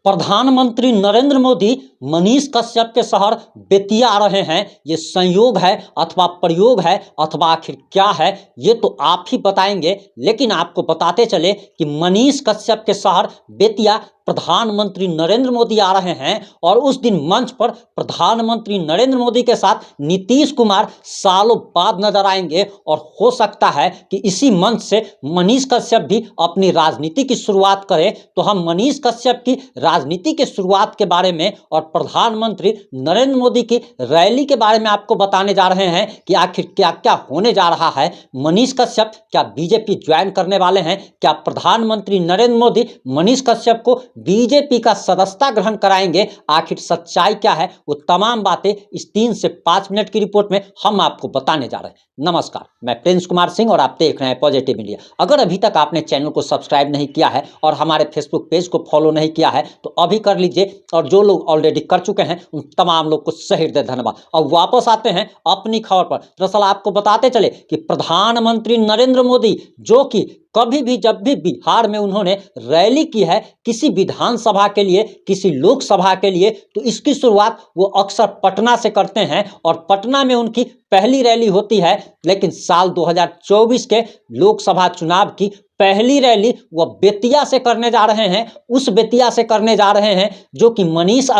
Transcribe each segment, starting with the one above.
प्रधानमंत्री नरेंद्र मोदी मनीष कश्यप के शहर बेतिया आ रहे हैं। ये संयोग है अथवा प्रयोग है अथवा आखिर क्या है, ये तो आप ही बताएंगे। लेकिन आपको बताते चले कि मनीष कश्यप के शहर बेतिया प्रधानमंत्री नरेंद्र मोदी आ रहे हैं और उस दिन मंच पर प्रधानमंत्री नरेंद्र मोदी के साथ नीतीश कुमार सालों बाद नजर आएंगे और हो सकता है कि इसी मंच से मनीष कश्यप भी अपनी राजनीति की शुरुआत करें। तो हम मनीष कश्यप की राजनीति की शुरुआत के बारे में और प्रधानमंत्री नरेंद्र मोदी की रैली के बारे में आपको बताने जा रहे हैं कि आखिर क्या क्या होने जा रहा है। मनीष कश्यप क्या बीजेपी ज्वाइन करने वाले हैं? क्या प्रधानमंत्री नरेंद्र मोदी मनीष कश्यप को बीजेपी का सदस्यता ग्रहण कराएंगे? आखिर सच्चाई क्या है, वो तमाम बातें इस 3 से 5 मिनट की रिपोर्ट में हम आपको बताने जा रहे हैं। नमस्कार, मैं प्रिंस कुमार सिंह और आप देख रहे हैं पॉजिटिव इंडिया। अगर अभी तक आपने चैनल को सब्सक्राइब नहीं किया है और हमारे फेसबुक पेज को फॉलो नहीं किया है तो अभी कर लीजिए, और जो लोग ऑलरेडी कर चुके हैं उन तमाम लोग को सही हृदय धन्यवाद। अब वापस आते हैं अपनी खबर पर। दरअसल आपको बताते चले कि प्रधानमंत्री नरेंद्र मोदी, जो कि कभी भी जब भी बिहार में उन्होंने रैली की है किसी विधानसभा के लिए, किसी लोकसभा के लिए, तो इसकी शुरुआत वो अक्सर पटना से करते हैं और पटना में उनकी पहली रैली होती है। लेकिन साल 2024 के लोकसभा चुनाव की पहली रैली वो बेतिया से करने जा रहे हैं। उस बेतिया से करने जा रहे हैं जो कि मनीष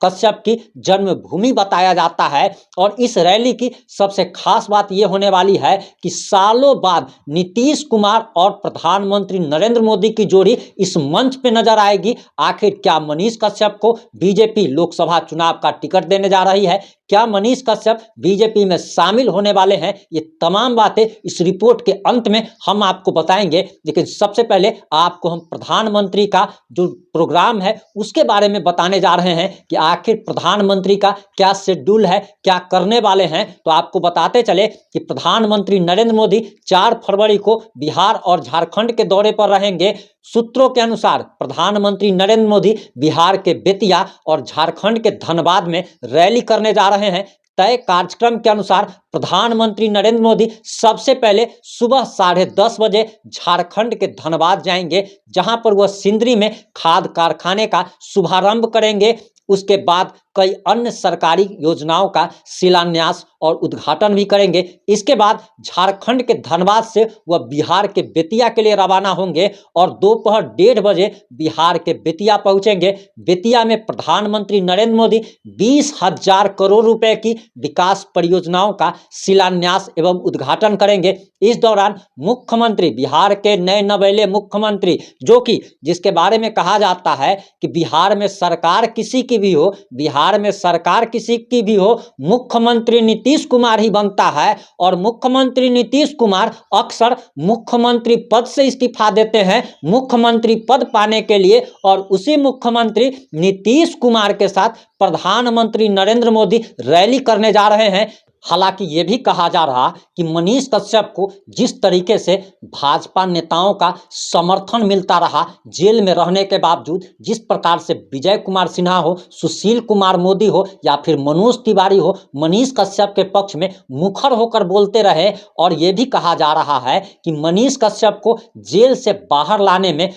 कश्यप की जन्मभूमि बताया जाता है। और इस रैली की सबसे खास बात यह होने वाली है कि सालों बाद नीतीश कुमार और प्रधानमंत्री नरेंद्र मोदी की जोड़ी इस मंच पे नजर आएगी। आखिर क्या मनीष कश्यप को बीजेपी लोकसभा चुनाव का टिकट देने जा रही है? क्या मनीष कश्यप बीजेपी में शामिल होने वाले हैं? ये तमाम बातें इस रिपोर्ट के अंत में हम आपको बताएंगे। लेकिन सबसे पहले आपको हम प्रधानमंत्री का जो प्रोग्राम है उसके बारे में बताने जा रहे हैं कि आखिर प्रधानमंत्री का क्या शेड्यूल है, क्या करने वाले हैं। तो आपको बताते चले कि प्रधानमंत्री नरेंद्र मोदी 4 फरवरी को बिहार और झारखंड के दौरे पर रहेंगे। सूत्रों के अनुसार प्रधानमंत्री नरेंद्र मोदी बिहार के बेतिया और झारखंड के धनबाद में रैली करने जा रहे हैं। तय कार्यक्रम के अनुसार प्रधानमंत्री नरेंद्र मोदी सबसे पहले सुबह 10:30 बजे झारखंड के धनबाद जाएंगे, जहां पर वह सिंदरी में खाद कारखाने का शुभारंभ करेंगे। उसके बाद कई अन्य सरकारी योजनाओं का शिलान्यास और उद्घाटन भी करेंगे। इसके बाद झारखंड के धनबाद से वह बिहार के बेतिया के लिए रवाना होंगे और दोपहर 1:30 बजे बिहार के बेतिया पहुंचेंगे। बेतिया में प्रधानमंत्री नरेंद्र मोदी 20,000 करोड़ रुपए की विकास परियोजनाओं का शिलान्यास एवं उद्घाटन करेंगे। इस दौरान मुख्यमंत्री, बिहार के नए नवेले मुख्यमंत्री, जो कि जिसके बारे में कहा जाता है कि बिहार में सरकार किसी की भी हो, बिहार में सरकार किसी की भी हो, मुख्यमंत्री नीतीश कुमार ही बनता है। और मुख्यमंत्री नीतीश कुमार अक्सर मुख्यमंत्री पद से इस्तीफा देते हैं मुख्यमंत्री पद पाने के लिए, और उसी मुख्यमंत्री नीतीश कुमार के साथ प्रधानमंत्री नरेंद्र मोदी रैली करने जा रहे हैं। हालांकि ये भी कहा जा रहा कि मनीष कश्यप को जिस तरीके से भाजपा नेताओं का समर्थन मिलता रहा जेल में रहने के बावजूद, जिस प्रकार से विजय कुमार सिन्हा हो, सुशील कुमार मोदी हो या फिर मनोज तिवारी हो, मनीष कश्यप के पक्ष में मुखर होकर बोलते रहे। और ये भी कहा जा रहा है कि मनीष कश्यप को जेल से बाहर लाने में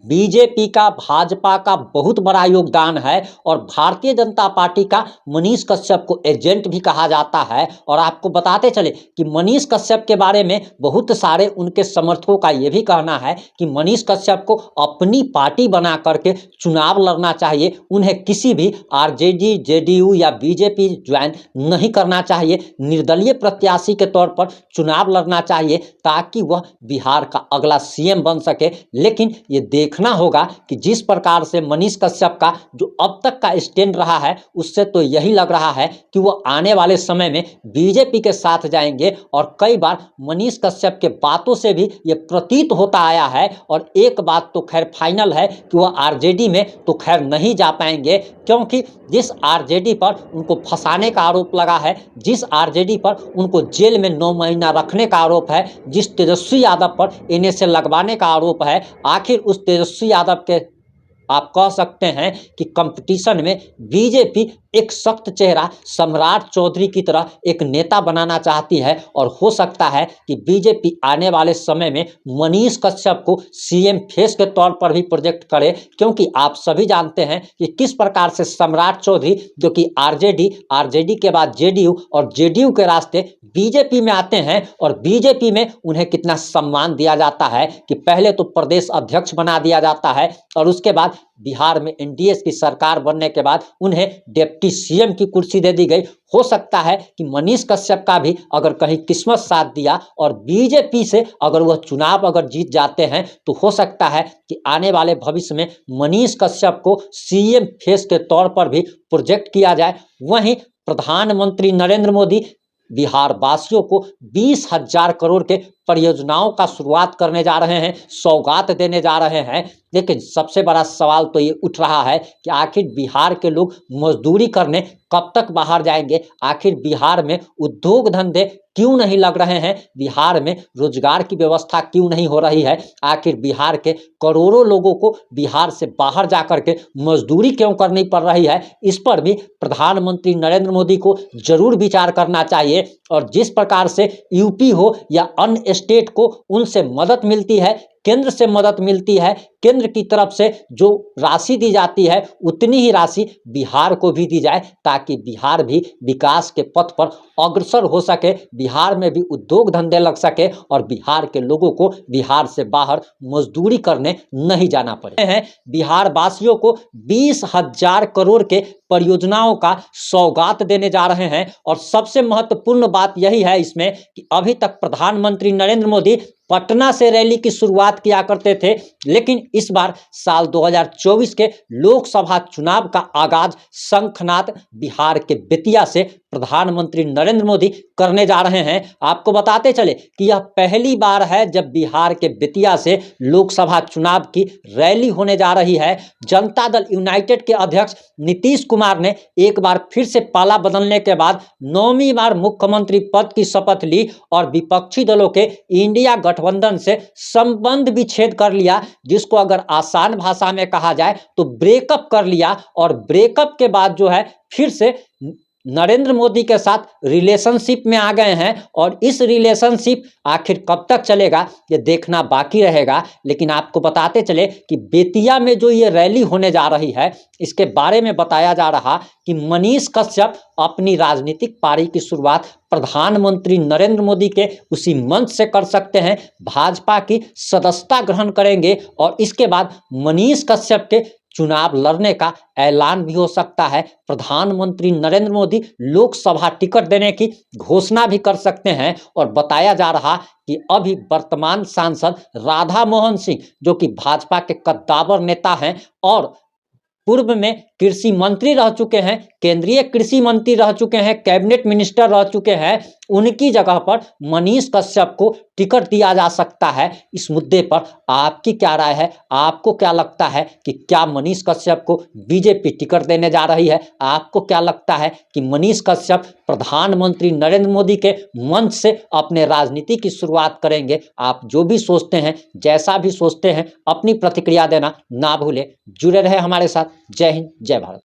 बीजेपी का, भाजपा का बहुत बड़ा योगदान है और भारतीय जनता पार्टी का मनीष कश्यप को एजेंट भी कहा जाता है। और आपको बताते चले कि मनीष कश्यप के बारे में बहुत सारे उनके समर्थकों का यह भी कहना है कि मनीष कश्यप को अपनी पार्टी बना करके चुनाव लड़ना चाहिए। उन्हें किसी भी आरजेडी, जेडीयू या बीजेपी ज्वाइन नहीं करना चाहिए। निर्दलीय प्रत्याशी के तौर पर चुनाव लड़ना चाहिए ताकि वह बिहार का अगला सीएम बन सके। लेकिन ये देखना होगा कि जिस प्रकार से मनीष कश्यप का जो अब तक का स्टैंड रहा है उससे तो यही लग रहा है कि वो आने वाले समय में बीजेपी के साथ जाएंगे। और कई बार मनीष कश्यप के बातों से भी ये प्रतीत होता आया है। और एक बात तो खैर फाइनल है कि वह आरजेडी में तो खैर नहीं जा पाएंगे, क्योंकि जिस आरजेडी पर उनको फंसाने का आरोप लगा है, जिस आरजेडी पर उनको जेल में 9 महीना रखने का आरोप है, जिस तेजस्वी यादव पर NA से लगवाने का आरोप है, आखिर उस तेजस्वी यादव के आप कह सकते हैं कि कंपटीशन में बीजेपी एक सख्त चेहरा सम्राट चौधरी की तरह एक नेता बनाना चाहती है और हो सकता है कि बीजेपी आने वाले समय में मनीष कश्यप को सीएम फेस के तौर पर भी प्रोजेक्ट करे, क्योंकि आप सभी जानते हैं कि किस प्रकार से सम्राट चौधरी जो कि आरजेडी के बाद जेडीयू और जेडीयू के रास्ते बीजेपी में आते हैं और बीजेपी में उन्हें कितना सम्मान दिया जाता है कि पहले तो प्रदेश अध्यक्ष बना दिया जाता है और उसके बाद बिहार में एनडीए की सरकार बनने के बाद उन्हें डिप्टी सीएम की कुर्सी दे दी गई। हो सकता है कि मनीष कश्यप का भी अगर कहीं किस्मत साथ दिया और बीजेपी से अगर वह चुनाव अगर जीत जाते हैं तो हो सकता है कि आने वाले भविष्य में मनीष कश्यप को सीएम फेस के तौर पर भी प्रोजेक्ट किया जाए। वहीं प्रधानमंत्री नरेंद्र मोदी बिहार वासियों को 20,000 करोड़ के परियोजनाओं का शुरुआत करने जा रहे हैं, सौगात देने जा रहे हैं। लेकिन सबसे बड़ा सवाल तो ये उठ रहा है कि आखिर बिहार के लोग मजदूरी करने कब तक बाहर जाएंगे? आखिर बिहार में उद्योग धंधे क्यों नहीं लग रहे हैं? बिहार में रोजगार की व्यवस्था क्यों नहीं हो रही है? आखिर बिहार के करोड़ों लोगों को बिहार से बाहर जाकर के मजदूरी क्यों करनी पड़ रही है? इस पर भी प्रधानमंत्री नरेंद्र मोदी को जरूर विचार करना चाहिए। और जिस प्रकार से यूपी हो या अन्य स्टेट को उनसे मदद मिलती है, केंद्र से मदद मिलती है, केंद्र की तरफ से जो राशि दी जाती है उतनी ही राशि बिहार को भी दी जाए ताकि बिहार भी विकास के पथ पर अग्रसर हो सके, बिहार में भी उद्योग धंधे लग सके और बिहार के लोगों को बिहार से बाहर मजदूरी करने नहीं जाना पड़े। बिहार वासियों को 20,000 करोड़ के परियोजनाओं का सौगात देने जा रहे हैं और सबसे महत्वपूर्ण बात यही है इसमें कि अभी तक प्रधानमंत्री नरेंद्र मोदी पटना से रैली की शुरुआत किया करते थे, लेकिन इस बार साल 2024 के लोकसभा चुनाव का आगाज शंखनाद बिहार के बेतिया से प्रधानमंत्री नरेंद्र मोदी करने जा रहे हैं। आपको बताते चले कि यह पहली बार है जब बिहार के बेतिया से लोकसभा चुनाव की रैली होने जा रही है। जनता दल यूनाइटेड के अध्यक्ष नीतीश कुमार ने एक बार फिर से पाला बदलने के बाद 9वीं बार मुख्यमंत्री पद की शपथ ली और विपक्षी दलों के इंडिया गठबंधन से संबंध विच्छेद कर लिया, जिसको अगर आसान भाषा में कहा जाए तो ब्रेकअप कर लिया। और ब्रेकअप के बाद जो है फिर से नरेंद्र मोदी के साथ रिलेशनशिप में आ गए हैं और इस रिलेशनशिप आखिर कब तक चलेगा ये देखना बाकी रहेगा। लेकिन आपको बताते चले कि बेतिया में जो ये रैली होने जा रही है इसके बारे में बताया जा रहा कि मनीष कश्यप अपनी राजनीतिक पारी की शुरुआत प्रधानमंत्री नरेंद्र मोदी के उसी मंच से कर सकते हैं, भाजपा की सदस्यता ग्रहण करेंगे और इसके बाद मनीष कश्यप के चुनाव लड़ने का ऐलान भी हो सकता है। प्रधानमंत्री नरेंद्र मोदी लोकसभा टिकट देने की घोषणा भी कर सकते हैं और बताया जा रहा कि अभी वर्तमान सांसद राधा मोहन सिंह जो कि भाजपा के कद्दावर नेता हैं और पूर्व में कृषि मंत्री रह चुके हैं, केंद्रीय कृषि मंत्री रह चुके हैं, कैबिनेट मिनिस्टर रह चुके हैं, उनकी जगह पर मनीष कश्यप को टिकट दिया जा सकता है। इस मुद्दे पर आपकी क्या राय है? आपको क्या लगता है कि क्या मनीष कश्यप को बीजेपी टिकट देने जा रही है? आपको क्या लगता है कि मनीष कश्यप प्रधानमंत्री नरेंद्र मोदी के मंच से अपने राजनीति की शुरुआत करेंगे? आप जो भी सोचते हैं, जैसा भी सोचते हैं, अपनी प्रतिक्रिया देना ना भूलें। जुड़े रहे हमारे साथ। जय हिंद, जय भारत।